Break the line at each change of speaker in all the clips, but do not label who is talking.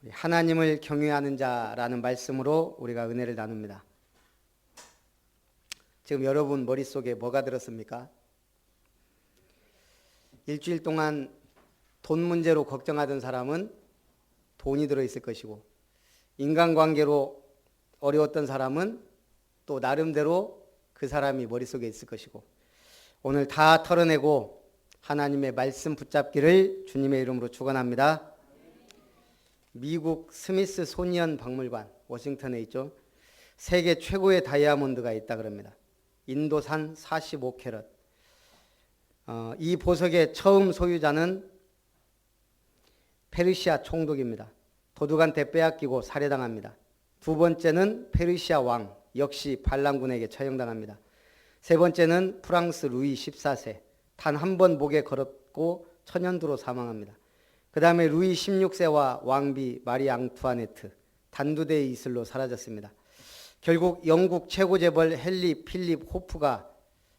하나님을 경외하는 자라는 말씀으로 우리가 은혜를 나눕니다. 지금 여러분 머릿속에 뭐가 들었습니까? 일주일 동안 돈 문제로 걱정하던 사람은 돈이 들어있을 것이고, 인간관계로 어려웠던 사람은 또 나름대로 그 사람이 머릿속에 있을 것이고, 오늘 다 털어내고 하나님의 말씀 붙잡기를 주님의 이름으로 축원합니다. 미국 스미스소니언 박물관, 워싱턴에 있죠. 세계 최고의 다이아몬드가 있다 그럽니다. 인도산 45캐럿. 이 보석의 처음 소유자는 페르시아 총독입니다. 도둑한테 빼앗기고 살해당합니다. 두 번째는 페르시아 왕, 역시 반란군에게 처형당합니다. 세 번째는 프랑스 루이 14세, 단 한 번 목에 걸었고 천연두로 사망합니다. 그 다음에 루이 16세와 왕비 마리 앙투아네트, 단두대의 이슬로 사라졌습니다. 결국 영국 최고 재벌 헨리 필립 호프가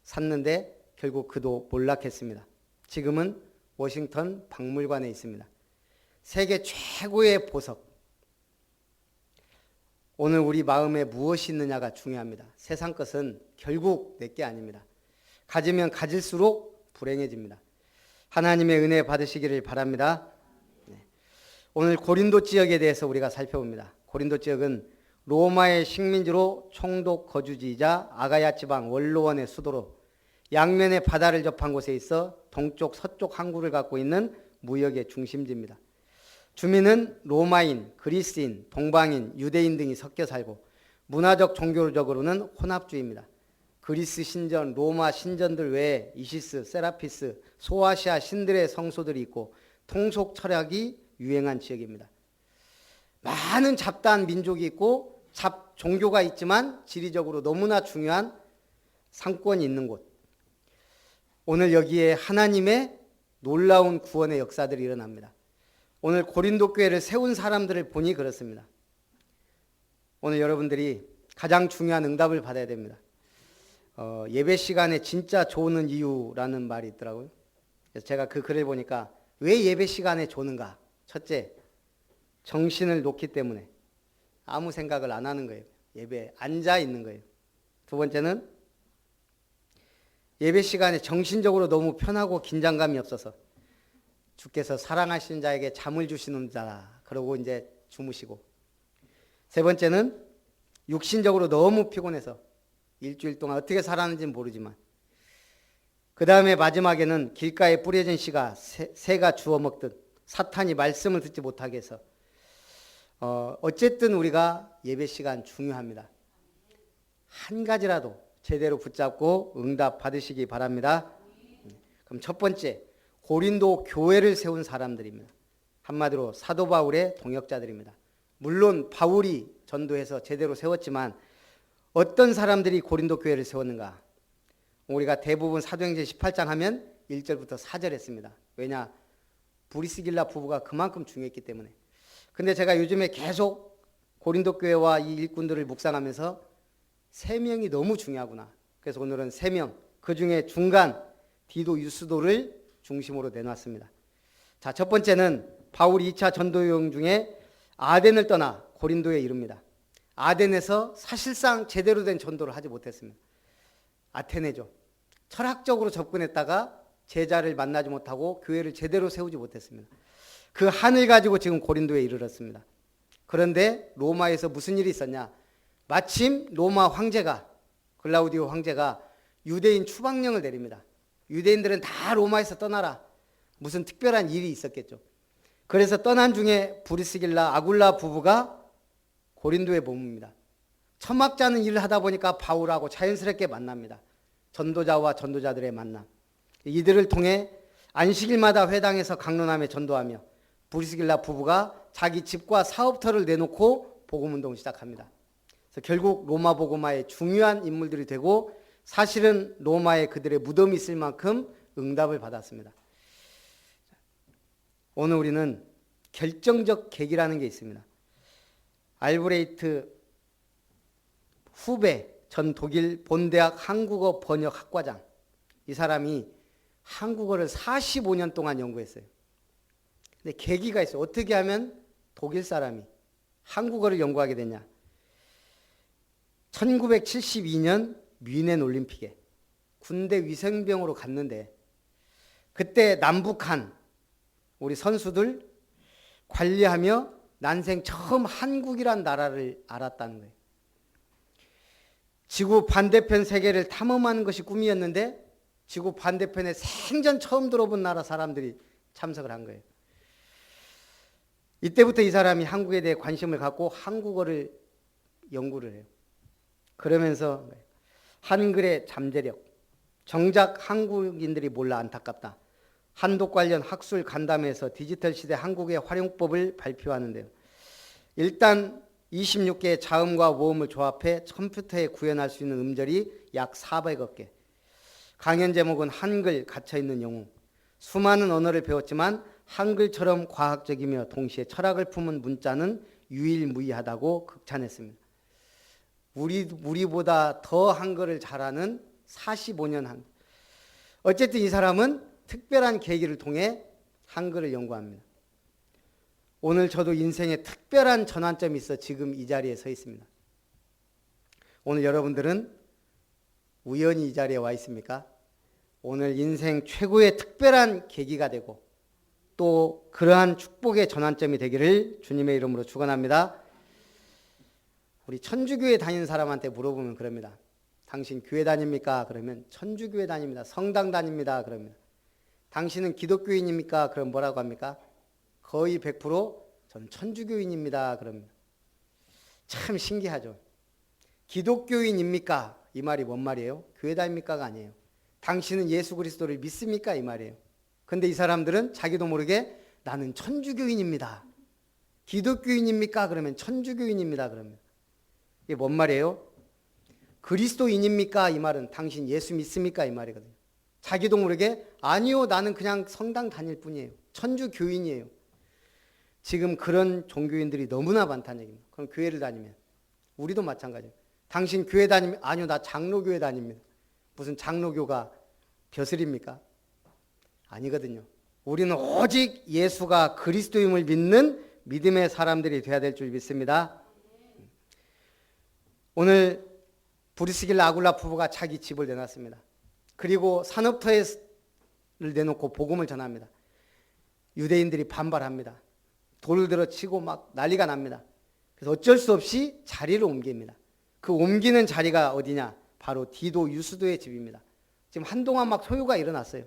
샀는데 결국 그도 몰락했습니다. 지금은 워싱턴 박물관에 있습니다. 세계 최고의 보석. 오늘 우리 마음에 무엇이 있느냐가 중요합니다. 세상 것은 결국 내게 아닙니다. 가지면 가질수록 불행해집니다. 하나님의 은혜 받으시기를 바랍니다. 오늘 고린도 지역에 대해서 우리가 살펴봅니다. 고린도 지역은 로마의 식민지로 총독 거주지이자 아가야 지방 원로원의 수도로 양면의 바다를 접한 곳에 있어 동쪽 서쪽 항구를 갖고 있는 무역의 중심지입니다. 주민은 로마인, 그리스인, 동방인, 유대인 등이 섞여 살고 문화적 종교적으로는 혼합주의입니다. 그리스 신전, 로마 신전들 외에 이시스, 세라피스, 소아시아 신들의 성소들이 있고 통속 철학이 유행한 지역입니다. 많은 잡다한 민족이 있고 종교가 있지만 지리적으로 너무나 중요한 상권이 있는 곳. 오늘 여기에 하나님의 놀라운 구원의 역사들이 일어납니다. 오늘 고린도 교회를 세운 사람들을 보니 그렇습니다. 오늘 여러분들이 가장 중요한 응답을 받아야 됩니다. 예배 시간에 진짜 조는 이유라는 말이 있더라고요. 그래서 제가 그 글을 보니까 왜 예배 시간에 조는가? 첫째, 정신을 놓기 때문에 아무 생각을 안 하는 거예요. 예배에 앉아 있는 거예요. 두 번째는 예배 시간에 정신적으로 너무 편하고 긴장감이 없어서 주께서 사랑하시는 자에게 잠을 주시는 자라 그러고 이제 주무시고, 세 번째는 육신적으로 너무 피곤해서 일주일 동안 어떻게 살았는지는 모르지만, 그 다음에 마지막에는 길가에 뿌려진 씨가 새가 주워 먹듯 사탄이 말씀을 듣지 못하게 해서 어쨌든 우리가 예배 시간 중요합니다. 한 가지라도 제대로 붙잡고 응답 받으시기 바랍니다. 그럼 첫 번째, 고린도 교회를 세운 사람들입니다. 한마디로 사도 바울의 동역자들입니다. 물론 바울이 전도해서 제대로 세웠지만 어떤 사람들이 고린도 교회를 세웠는가? 우리가 대부분 사도행전 18장 하면 1절부터 4절 했습니다. 왜냐? 브리스길라 부부가 그만큼 중요했기 때문에. 근데 제가 요즘에 계속 고린도 교회와 이 일꾼들을 묵상하면서 3명이 너무 중요하구나. 그래서 오늘은 3명, 그 중에 중간 디도 유스도를 중심으로 내놨습니다. 자, 첫 번째는 바울이 2차 전도 여행 중에 아덴을 떠나 고린도에 이릅니다. 아덴에서 사실상 제대로 된 전도를 하지 못했습니다. 아테네죠. 철학적으로 접근했다가 제자를 만나지 못하고 교회를 제대로 세우지 못했습니다. 그 한을 가지고 지금 고린도에 이르렀습니다. 그런데 로마에서 무슨 일이 있었냐? 마침 로마 황제가, 글라우디오 황제가 유대인 추방령을 내립니다. 유대인들은 다 로마에서 떠나라. 무슨 특별한 일이 있었겠죠. 그래서 떠난 중에 브리스길라, 아굴라 부부가 고린도에 머뭅니다. 천막자는 일을 하다 보니까 바울하고 자연스럽게 만납니다. 전도자와 전도자들의 만남. 이들을 통해 안식일마다 회당에서 강론함에 전도하며 브리스길라 부부가 자기 집과 사업터를 내놓고 복음운동을 시작합니다. 그래서 결국 로마 복음화의 중요한 인물들이 되고 사실은 로마에 그들의 무덤이 있을 만큼 응답을 받았습니다. 오늘 우리는 결정적 계기라는 게 있습니다. 알브레이트 후베 전 독일 본대학 한국어 번역 학과장, 이 사람이 한국어를 45년 동안 연구했어요. 근데 계기가 있어요. 어떻게 하면 독일 사람이 한국어를 연구하게 되냐? 1972년 뮌헨 올림픽에 군대 위생병으로 갔는데 그때 남북한 우리 선수들 관리하며 난생 처음 한국이란 나라를 알았다는 거예요. 지구 반대편 세계를 탐험하는 것이 꿈이었는데 지구 반대편에 생전 처음 들어본 나라 사람들이 참석을 한 거예요. 이때부터 이 사람이 한국에 대해 관심을 갖고 한국어를 연구를 해요. 그러면서 한글의 잠재력, 정작 한국인들이 몰라 안타깝다. 한독 관련 학술 간담회에서 디지털 시대 한국의 활용법을 발표하는데요. 일단 26개의 자음과 모음을 조합해 컴퓨터에 구현할 수 있는 음절이 약 400억 개. 강연 제목은 한글 갇혀있는 영웅. 수많은 언어를 배웠지만 한글처럼 과학적이며 동시에 철학을 품은 문자는 유일무이하다고 극찬했습니다. 우리보다 더 한글을 잘하는 45년 한. 어쨌든 이 사람은 특별한 계기를 통해 한글을 연구합니다. 오늘 저도 인생에 특별한 전환점이 있어 지금 이 자리에 서 있습니다. 오늘 여러분들은 우연히 이 자리에 와 있습니까? 오늘 인생 최고의 특별한 계기가 되고 또 그러한 축복의 전환점이 되기를 주님의 이름으로 축원합니다. 우리 천주교회 다니는 사람한테 물어보면 그럽니다. 당신 교회 다닙니까? 그러면 천주교회 다닙니다. 성당 다닙니다. 그러면 당신은 기독교인입니까? 그럼 뭐라고 합니까? 거의 100% 저는 천주교인입니다. 그럽니다. 참 신기하죠. 기독교인입니까? 이 말이 뭔 말이에요? 교회 다닙니까가 아니에요. 당신은 예수 그리스도를 믿습니까? 이 말이에요. 근데 이 사람들은 자기도 모르게 나는 천주교인입니다. 기독교인입니까? 그러면 천주교인입니다. 그러면 이게 뭔 말이에요? 그리스도인입니까? 이 말은 당신 예수 믿습니까? 이 말이거든요. 자기도 모르게 아니요, 나는 그냥 성당 다닐 뿐이에요. 천주교인이에요. 지금 그런 종교인들이 너무나 많다는 얘기입니다. 그럼 교회를 다니면 우리도 마찬가지예요. 당신 교회 다니면 아니요, 나 장로교회 다닙니다. 무슨 장로교가 벼슬입니까? 아니거든요. 우리는 오직 예수가 그리스도임을 믿는 믿음의 사람들이 되어야 될 줄 믿습니다. 오늘 브리스길라 아굴라 부부가 자기 집을 내놨습니다. 그리고 산업터를 내놓고 복음을 전합니다. 유대인들이 반발합니다. 돌을 들어 치고 막 난리가 납니다. 그래서 어쩔 수 없이 자리를 옮깁니다. 그 옮기는 자리가 어디냐? 바로 디도 유스도의 집입니다. 지금 한동안 막 소요가 일어났어요.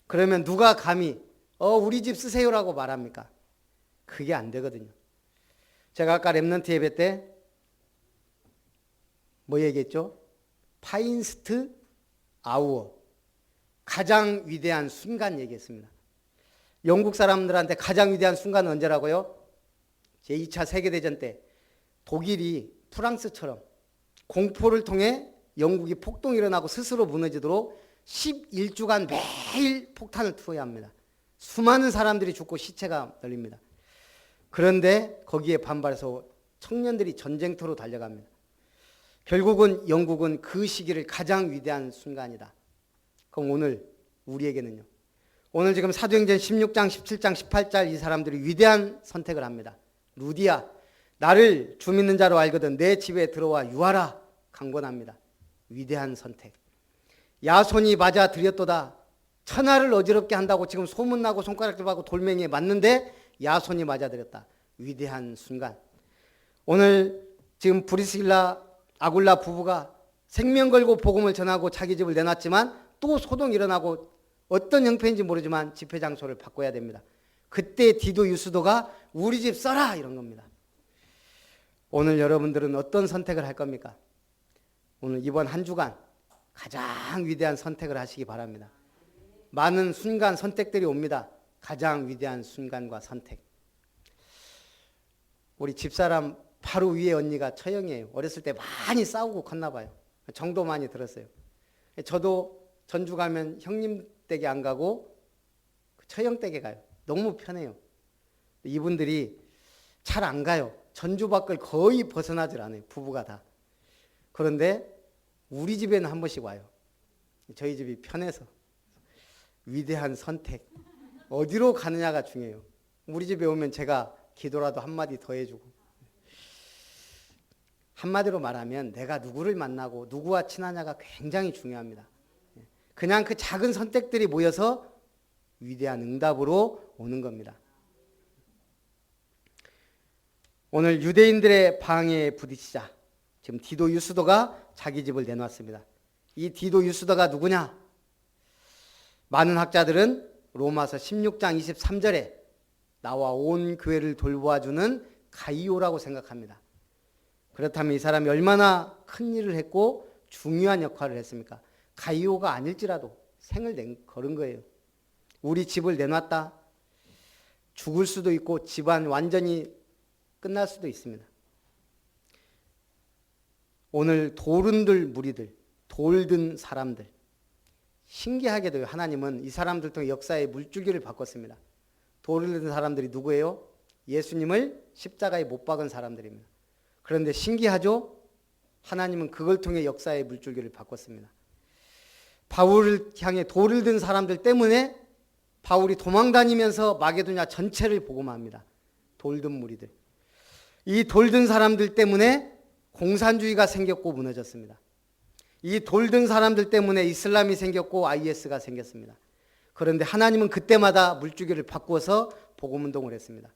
그러면 누가 감히 우리 집 쓰세요라고 말합니까? 그게 안 되거든요. 제가 아까 랩넌트 예배 때 뭐 얘기했죠? 파인스트 아우어, 가장 위대한 순간 얘기했습니다. 영국 사람들한테 가장 위대한 순간은 언제라고요? 제2차 세계대전 때 독일이 프랑스처럼 공포를 통해 영국이 폭동이 일어나고 스스로 무너지도록 11주간 매일 폭탄을 투여해야 합니다. 수많은 사람들이 죽고 시체가 널립니다. 그런데 거기에 반발해서 청년들이 전쟁터로 달려갑니다. 결국은 영국은 그 시기를 가장 위대한 순간이다. 그럼 오늘 우리에게는요? 오늘 지금 사도행전 16장, 17장, 18절 이 사람들이 위대한 선택을 합니다. 루디야, 나를 주 믿는 자로 알거든 내 집에 들어와 유하라 강권합니다. 위대한 선택. 야손이 맞아 들였도다. 천하를 어지럽게 한다고 지금 소문나고 손가락질하고 돌멩이에 맞는데 야손이 맞아 들였다. 위대한 순간. 오늘 지금 브리스길라 아굴라 부부가 생명 걸고 복음을 전하고 자기 집을 내놨지만 또 소동이 일어나고 어떤 형편인지 모르지만 집회 장소를 바꿔야 됩니다. 그때 디도 유스도가 우리 집 써라 이런 겁니다. 오늘 여러분들은 어떤 선택을 할 겁니까? 오늘 이번 한 주간 가장 위대한 선택을 하시기 바랍니다. 많은 순간 선택들이 옵니다. 가장 위대한 순간과 선택. 우리 집사람 바로 위에 언니가 처형이에요. 어렸을 때 많이 싸우고 컸나 봐요. 정도 많이 들었어요. 저도 전주 가면 형님 댁에 안 가고 처형 댁에 가요. 너무 편해요. 이분들이 잘 안 가요. 전주 밖을 거의 벗어나질 않아요. 부부가 다. 그런데 우리 집에는 한 번씩 와요. 저희 집이 편해서. 위대한 선택. 어디로 가느냐가 중요해요. 우리 집에 오면 제가 기도라도 한마디 더 해주고. 한마디로 말하면 내가 누구를 만나고 누구와 친하냐가 굉장히 중요합니다. 그냥 그 작은 선택들이 모여서 위대한 응답으로 오는 겁니다. 오늘 유대인들의 방해에 부딪히자 지금 디도 유스도가 자기 집을 내놨습니다. 이 디도 유스도가 누구냐? 많은 학자들은 로마서 16장 23절에 나와 온 교회를 돌보아주는 가이오라고 생각합니다. 그렇다면 이 사람이 얼마나 큰 일을 했고 중요한 역할을 했습니까? 가이오가 아닐지라도 생을 걸은 거예요. 우리 집을 내놨다. 죽을 수도 있고 집안 완전히 끝날 수도 있습니다. 오늘 돌은들 무리들, 돌든 사람들, 신기하게도 하나님은 이 사람들 통해 역사의 물줄기를 바꿨습니다. 돌을 든 사람들이 누구예요? 예수님을 십자가에 못 박은 사람들입니다. 그런데 신기하죠? 하나님은 그걸 통해 역사의 물줄기를 바꿨습니다. 바울을 향해 돌을 든 사람들 때문에 바울이 도망다니면서 마게도냐 전체를 복음합니다. 돌든 무리들. 이 돌든 사람들 때문에 공산주의가 생겼고 무너졌습니다. 이 돌든 사람들 때문에 이슬람이 생겼고 IS가 생겼습니다. 그런데 하나님은 그때마다 물줄기를 바꾸어서 복음운동을 했습니다.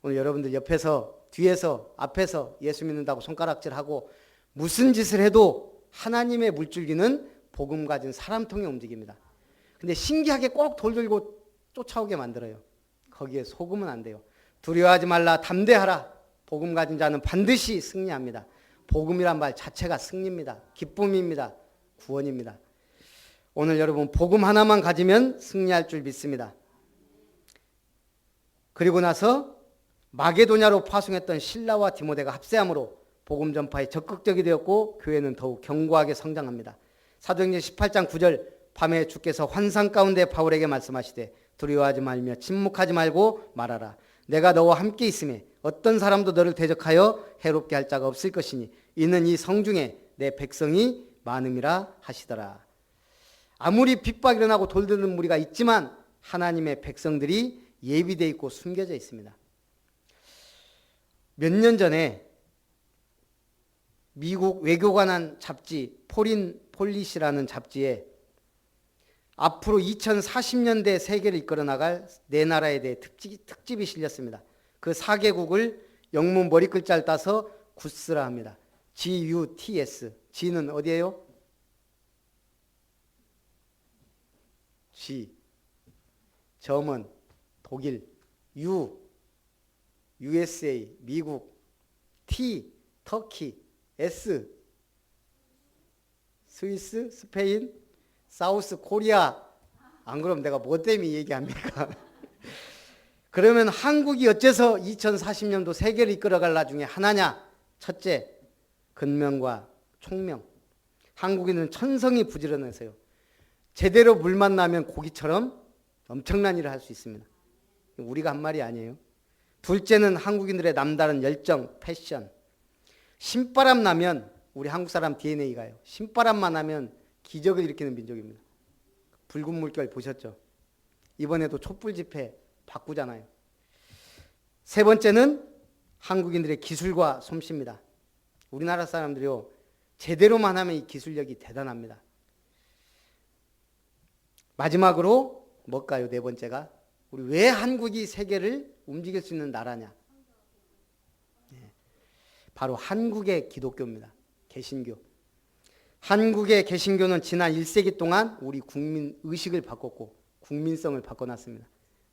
오늘 여러분들 옆에서, 뒤에서, 앞에서 예수 믿는다고 손가락질하고 무슨 짓을 해도 하나님의 물줄기는 복음 가진 사람 통해 움직입니다. 근데 신기하게 꼭 돌 들고 쫓아오게 만들어요. 거기에 속으면 안 돼요. 두려워하지 말라, 담대하라. 복음 가진 자는 반드시 승리합니다. 복음이란 말 자체가 승리입니다. 기쁨입니다. 구원입니다. 오늘 여러분 복음 하나만 가지면 승리할 줄 믿습니다. 그리고 나서 마게도냐로 파송했던 실라와 디모데가 합세함으로 복음 전파에 적극적이 되었고 교회는 더욱 견고하게 성장합니다. 사도행전 18장 9절 밤에 주께서 환상 가운데 바울에게 말씀하시되 두려워하지 말며 침묵하지 말고 말하라. 내가 너와 함께 있음에 어떤 사람도 너를 대적하여 해롭게 할 자가 없을 것이니 이는 이 성중에 내 백성이 많음이라 하시더라. 아무리 핍박이 일어나고 돌드는 무리가 있지만 하나님의 백성들이 예비되어 있고 숨겨져 있습니다. 몇 년 전에 미국 외교관한 잡지 포린 폴리시라는 잡지에 앞으로 2040년대 세계를 이끌어 나갈 네 나라에 대해 특집이 실렸습니다. 그 4개국을 영문 머리 글자를 따서 구스라 합니다. GUTS. G는 어디예요? G. 저먼, 독일. U. USA, 미국. T. 터키. S. 스위스, 스페인, 사우스 코리아. 안 그러면 내가 뭐 때문에 얘기합니까? 그러면 한국이 어째서 2040년도 세계를 이끌어갈 나중에 하나냐? 첫째, 근명과 총명. 한국인은 천성이 부지런해서요. 제대로 물 만나면 고기처럼 엄청난 일을 할 수 있습니다. 우리가 한 말이 아니에요. 둘째는 한국인들의 남다른 열정, 패션. 신바람 나면 우리 한국 사람 DNA가요. 신바람만 하면 기적을 일으키는 민족입니다. 붉은 물결 보셨죠? 이번에도 촛불 집회 바꾸잖아요. 세 번째는 한국인들의 기술과 솜씨입니다. 우리나라 사람들이요, 제대로만 하면 이 기술력이 대단합니다. 마지막으로 뭘까요? 네 번째가 우리 왜 한국이 세계를 움직일 수 있는 나라냐? 바로 한국의 기독교입니다. 개신교. 한국의 개신교는 지난 1세기 동안 우리 국민 의식을 바꿨고 국민성을 바꿔놨습니다.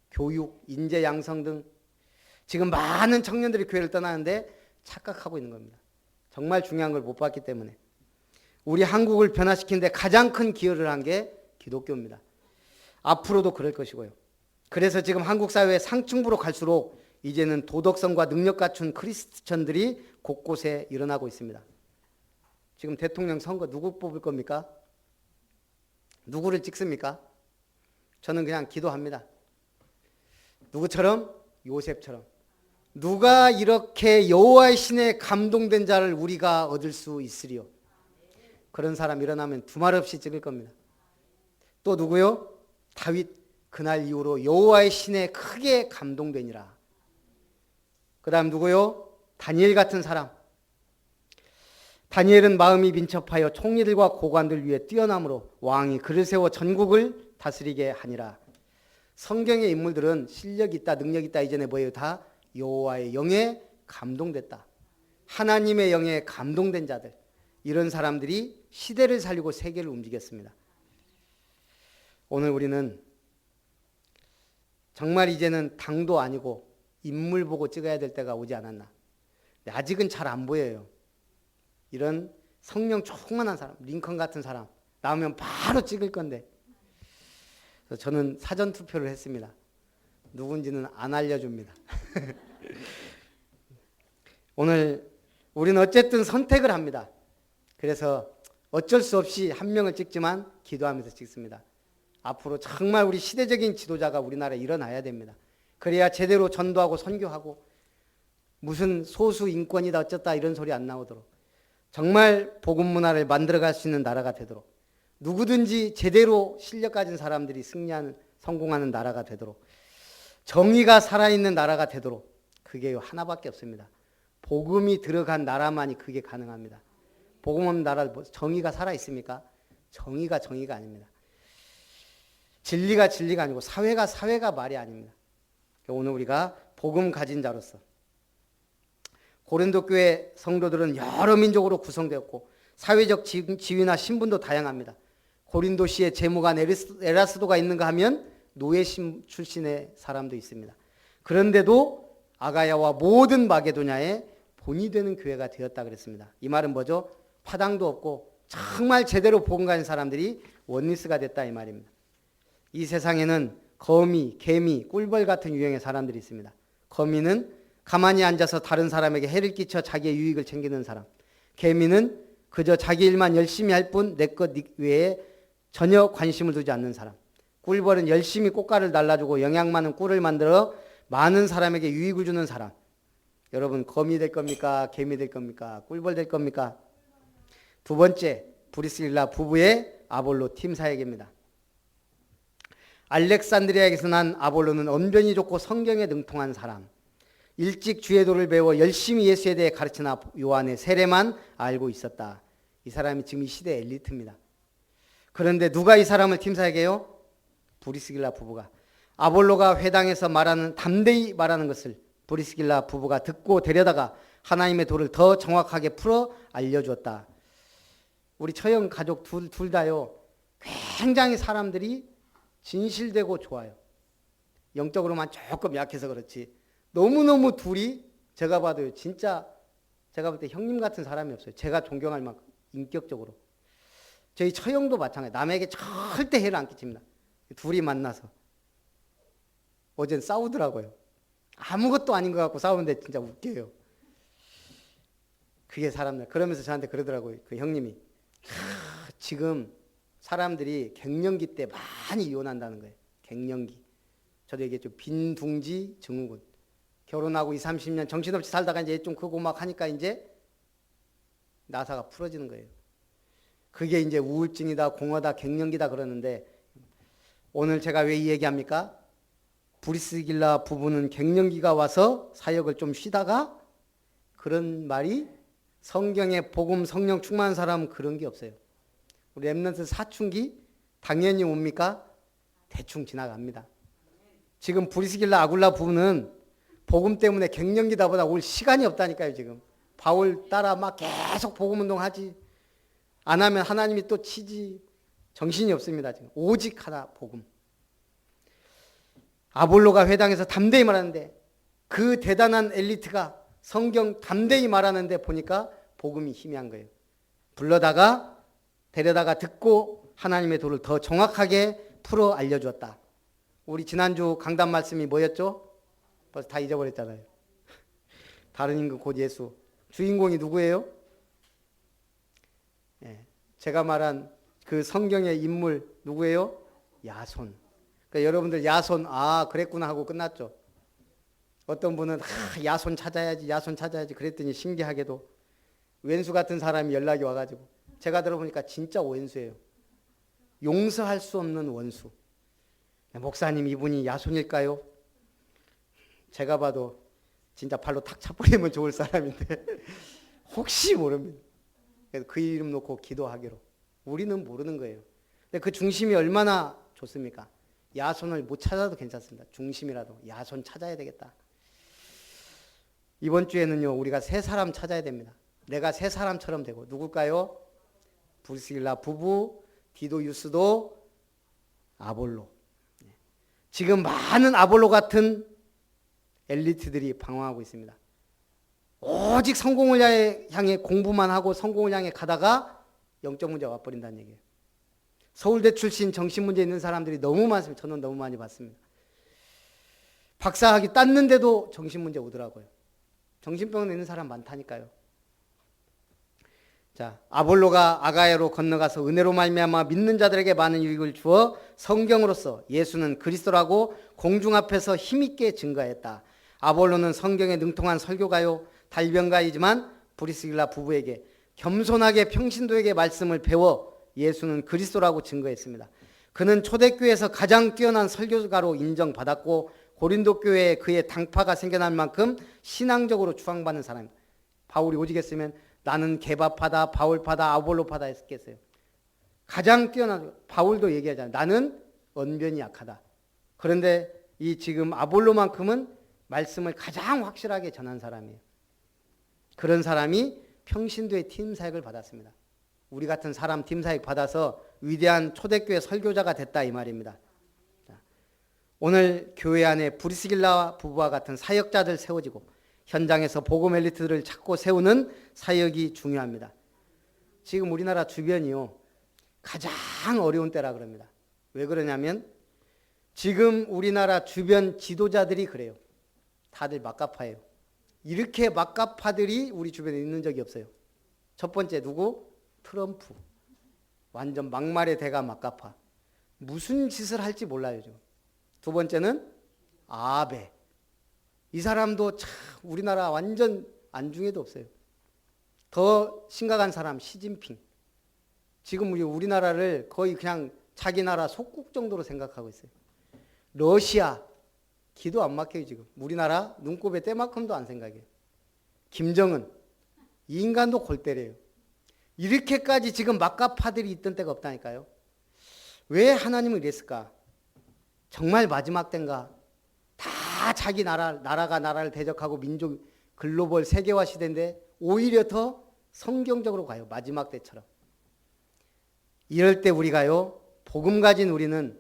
교육, 인재 양성 등 지금 많은 청년들이 교회를 떠나는데 착각하고 있는 겁니다. 정말 중요한 걸 못 봤기 때문에. 우리 한국을 변화시키는 데 가장 큰 기여를 한 게 기독교입니다. 앞으로도 그럴 것이고요. 그래서 지금 한국 사회의 상층부로 갈수록 이제는 도덕성과 능력 갖춘 크리스천들이 곳곳에 일어나고 있습니다. 지금 대통령 선거 누구 뽑을 겁니까? 누구를 찍습니까? 저는 그냥 기도합니다. 누구처럼? 요셉처럼. 누가 이렇게 여호와의 신에 감동된 자를 우리가 얻을 수 있으리요? 그런 사람 일어나면 두말 없이 찍을 겁니다. 또 누구요? 다윗. 그날 이후로 여호와의 신에 크게 감동되니라. 그 다음 누구요? 다니엘 같은 사람. 다니엘은 마음이 민첩하여 총리들과 고관들 위에 뛰어남으로 왕이 그를 세워 전국을 다스리게 하니라. 성경의 인물들은 실력 있다, 능력 있다 이전에 뭐예요? 다 여호와의 영에 감동됐다. 하나님의 영에 감동된 자들. 이런 사람들이 시대를 살리고 세계를 움직였습니다. 오늘 우리는 정말 이제는 당도 아니고 인물 보고 찍어야 될 때가 오지 않았나. 근데 아직은 잘 안 보여요. 이런 성령 충만한 사람, 링컨 같은 사람 나오면 바로 찍을 건데, 그래서 저는 사전 투표를 했습니다. 누군지는 안 알려줍니다. 오늘 우리는 어쨌든 선택을 합니다. 그래서 어쩔 수 없이 한 명을 찍지만 기도하면서 찍습니다. 앞으로 정말 우리 시대적인 지도자가 우리나라에 일어나야 됩니다. 그래야 제대로 전도하고 선교하고 무슨 소수 인권이다 어쩌다 이런 소리 안 나오도록 정말 복음 문화를 만들어갈 수 있는 나라가 되도록, 누구든지 제대로 실력 가진 사람들이 승리하는, 성공하는 나라가 되도록, 정의가 살아있는 나라가 되도록, 그게 하나밖에 없습니다. 복음이 들어간 나라만이 그게 가능합니다. 복음 없는 나라, 정의가 살아있습니까? 정의가 아닙니다. 진리가 아니고 사회가 말이 아닙니다. 오늘 우리가 복음 가진 자로서, 고린도 교회 성도들은 여러 민족으로 구성되었고 사회적 지위나 신분도 다양합니다. 고린도시에 재무관 에라스도가 있는가 하면 노예 출신의 사람도 있습니다. 그런데도 아가야와 모든 마게도냐에 본이 되는 교회가 되었다 그랬습니다. 이 말은 뭐죠? 파당도 없고 정말 제대로 복음 가진 사람들이 원리스가 됐다 이 말입니다. 이 세상에는 거미, 개미, 꿀벌 같은 유형의 사람들이 있습니다. 거미는 가만히 앉아서 다른 사람에게 해를 끼쳐 자기의 유익을 챙기는 사람. 개미는 그저 자기 일만 열심히 할 뿐 내 것 외에 전혀 관심을 두지 않는 사람. 꿀벌은 열심히 꽃가루를 날라주고 영양 많은 꿀을 만들어 많은 사람에게 유익을 주는 사람. 여러분, 거미 될 겁니까? 개미 될 겁니까? 꿀벌 될 겁니까? 두 번째, 브리스길라 부부의 아볼로 팀 사역입니다. 알렉산드리아에서 난 아볼로는 언변이 좋고 성경에 능통한 사람. 일찍 주의 도를 배워 열심히 예수에 대해 가르치나 요한의 세례만 알고 있었다. 이 사람이 지금 이 시대 엘리트입니다. 그런데 누가 이 사람을 팀사에게요? 브리스길라 부부가. 아볼로가 회당에서 담대히 말하는 것을 브리스길라 부부가 듣고 데려다가 하나님의 도를 더 정확하게 풀어 알려주었다. 우리 처형 가족 둘 다요, 굉장히 사람들이 진실되고 좋아요. 영적으로만 조금 약해서 그렇지 너무너무 둘이 제가 봐도요, 진짜 제가 볼 때 형님 같은 사람이 없어요. 제가 존경할 만큼 인격적으로. 저희 처형도 마찬가지. 남에게 절대 해를 안 끼칩니다. 둘이 만나서 어젠 싸우더라고요. 아무것도 아닌 것 같고 싸우는데 진짜 웃겨요. 그게 사람들. 그러면서 저한테 그러더라고요. 그 형님이 지금 사람들이 갱년기 때 많이 이혼한다는 거예요. 갱년기. 저도 얘기했죠. 빈둥지 증후군. 결혼하고 20, 30년 정신없이 살다가 이제 좀 크고 막 하니까 이제 나사가 풀어지는 거예요. 그게 이제 우울증이다, 공허다, 갱년기다 그러는데, 오늘 제가 왜 이 얘기합니까? 브리스길라 부부는 갱년기가 와서 사역을 좀 쉬다가, 그런 말이 성경에 복음 성령 충만한 사람은 그런 게 없어요. 우리 렘넌트 사춘기 당연히 옵니까? 대충 지나갑니다. 지금 브리스길라 아굴라 부부는 복음 때문에 갱년기다보다 올 시간이 없다니까요. 지금 바울 따라 막 계속 복음 운동하지, 안 하면 하나님이 또 치지, 정신이 없습니다. 지금 오직 하나 복음. 아볼로가 회당에서 담대히 말하는데, 그 대단한 엘리트가 성경 담대히 말하는데 보니까 복음이 희미한 거예요. 데려다가 듣고 하나님의 도를 더 정확하게 풀어 알려주었다. 우리 지난주 강단 말씀이 뭐였죠? 벌써 다 잊어버렸잖아요. 다른 임금 곧 예수. 주인공이 누구예요? 제가 말한 그 성경의 인물 누구예요? 야손. 그러니까 여러분들 야손, 그랬구나 하고 끝났죠. 어떤 분은 야손 찾아야지 그랬더니 신기하게도 왼수 같은 사람이 연락이 와가지고 제가 들어보니까 진짜 원수예요. 용서할 수 없는 원수. 목사님, 이분이 야손일까요? 제가 봐도 진짜 발로 탁 차버리면 좋을 사람인데 혹시 모릅니다. 그래서 그 이름 놓고 기도하기로. 우리는 모르는 거예요. 근데 그 중심이 얼마나 좋습니까? 야손을 못 찾아도 괜찮습니다. 중심이라도 야손 찾아야 되겠다. 이번 주에는요, 우리가 세 사람 찾아야 됩니다. 내가 세 사람처럼 되고. 누굴까요? 브리스길라 부부, 디도 유스도, 아볼로. 지금 많은 아볼로 같은 엘리트들이 방황하고 있습니다. 오직 성공을 향해 공부만 하고 성공을 향해 가다가 영적 문제가 와버린다는 얘기예요. 서울대 출신 정신문제 있는 사람들이 너무 많습니다. 저는 너무 많이 봤습니다. 박사학위 땄는데도 정신문제 오더라고요. 정신병 있는 사람 많다니까요. 자, 아볼로가 아가야로 건너가서 은혜로 말미암아 믿는 자들에게 많은 유익을 주어 성경으로서 예수는 그리스도라고 공중 앞에서 힘있게 증거했다. 아볼로는 성경에 능통한 설교가요, 달변가이지만 브리스길라 부부에게 겸손하게 평신도에게 말씀을 배워 예수는 그리스도라고 증거했습니다. 그는 초대교회에서 가장 뛰어난 설교가로 인정받았고 고린도 교회에 그의 당파가 생겨날 만큼 신앙적으로 추앙받는 사람입니다. 바울이 오직했으면 나는 개바파다, 바울파다, 아볼로파다 했겠어요. 가장 뛰어난, 바울도 얘기하잖아요. 나는 언변이 약하다. 그런데 이 지금 아볼로만큼은 말씀을 가장 확실하게 전한 사람이에요. 그런 사람이 평신도의 팀 사역을 받았습니다. 우리 같은 사람 팀 사역 받아서 위대한 초대교회 설교자가 됐다 이 말입니다. 오늘 교회 안에 브리스길라 부부와 같은 사역자들 세워지고 현장에서 복음 엘리트들을 찾고 세우는 사역이 중요합니다. 지금 우리나라 주변이요, 가장 어려운 때라 그럽니다. 왜 그러냐면 지금 우리나라 주변 지도자들이 그래요. 다들 막가파예요. 이렇게 막가파들이 우리 주변에 있는 적이 없어요. 첫 번째 누구? 트럼프. 완전 막말의 대가 막가파. 무슨 짓을 할지 몰라요. 지금. 두 번째는 아베. 이 사람도 참 우리나라 완전 안중에도 없어요. 더 심각한 사람 시진핑. 지금 우리나라를 거의 그냥 자기 나라 속국 정도로 생각하고 있어요. 러시아. 기도 안 막혀요 지금. 우리나라 눈곱에 때만큼도 안 생각해요. 김정은. 이 인간도 골 때려요. 이렇게까지 지금 막가파들이 있던 때가 없다니까요. 왜 하나님은 이랬을까? 정말 마지막 때인가? 다 자기 나라가 나라를 대적하고 민족 글로벌 세계화 시대인데 오히려 더 성경적으로 가요. 마지막 때처럼. 이럴 때 우리가요, 복음 가진 우리는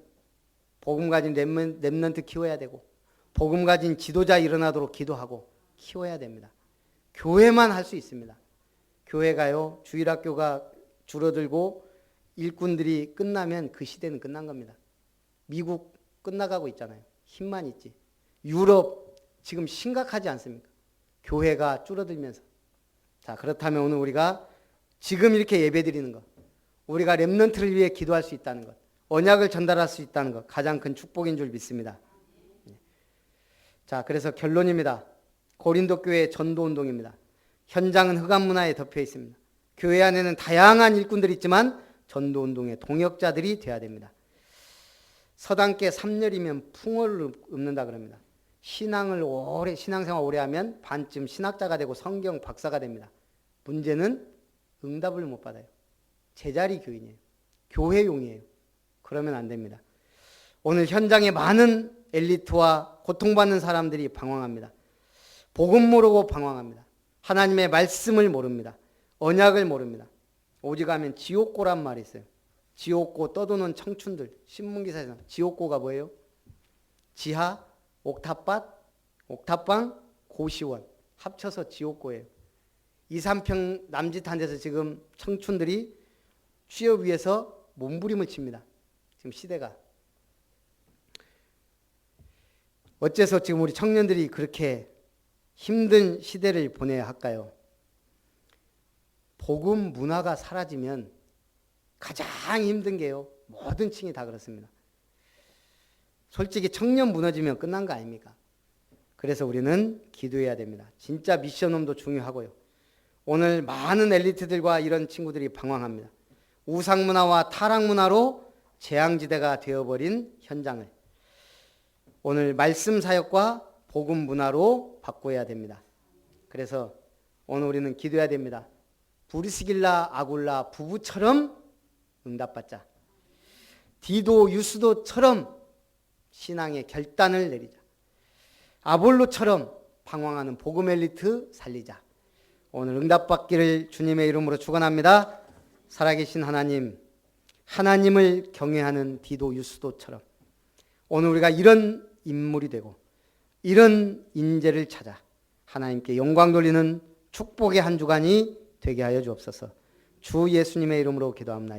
복음 가진 렘넌트 키워야 되고 복음 가진 지도자 일어나도록 기도하고 키워야 됩니다. 교회만 할 수 있습니다. 교회가요, 주일학교가 줄어들고 일꾼들이 끝나면 그 시대는 끝난 겁니다. 미국 끝나가고 있잖아요. 힘만 있지. 유럽 지금 심각하지 않습니까? 교회가 줄어들면서. 자, 그렇다면 오늘 우리가 지금 이렇게 예배드리는 것, 우리가 렘넌트를 위해 기도할 수 있다는 것, 언약을 전달할 수 있다는 것, 가장 큰 축복인 줄 믿습니다. 자, 그래서 결론입니다. 고린도 교회 전도운동입니다. 현장은 흑암 문화에 덮여 있습니다. 교회 안에는 다양한 일꾼들이 있지만 전도운동의 동역자들이 되어야 됩니다. 서당계 3년이면 풍어를 읊는다 그럽니다. 신앙생활 오래 하면 반쯤 신학자가 되고 성경 박사가 됩니다. 문제는 응답을 못 받아요. 제자리 교인이에요. 교회용이에요. 그러면 안 됩니다. 오늘 현장에 많은 엘리트와 고통받는 사람들이 방황합니다. 복음 모르고 방황합니다. 하나님의 말씀을 모릅니다. 언약을 모릅니다. 오직하면 지옥고란 말이 있어요. 지옥고 떠도는 청춘들. 신문기사에서 지옥고가 뭐예요? 지하, 옥탑밭, 옥탑방, 고시원 합쳐서 지옥고예요. 2, 3평 남짓한 데서 지금 청춘들이 취업 위해서 몸부림을 칩니다. 지금 시대가. 어째서 지금 우리 청년들이 그렇게 힘든 시대를 보내야 할까요? 복음 문화가 사라지면 가장 힘든 게요, 모든 층이 다 그렇습니다. 솔직히 청년 무너지면 끝난 거 아닙니까? 그래서 우리는 기도해야 됩니다. 진짜 미션홈도 중요하고요. 오늘 많은 엘리트들과 이런 친구들이 방황합니다. 우상문화와 타락문화로 재앙지대가 되어버린 현장을 오늘 말씀 사역과 복음 문화로 바꿔야 됩니다. 그래서 오늘 우리는 기도해야 됩니다. 브리스길라 아굴라 부부처럼 응답받자. 디도 유스도처럼 신앙의 결단을 내리자. 아볼로처럼 방황하는 복음 엘리트 살리자. 오늘 응답받기를 주님의 이름으로 축원합니다. 살아계신 하나님, 하나님을 경외하는 디도 유스도처럼 오늘 우리가 이런 인물이 되고 이런 인재를 찾아 하나님께 영광 돌리는 축복의 한 주간이 되게 하여 주옵소서. 주 예수님의 이름으로 기도합니다.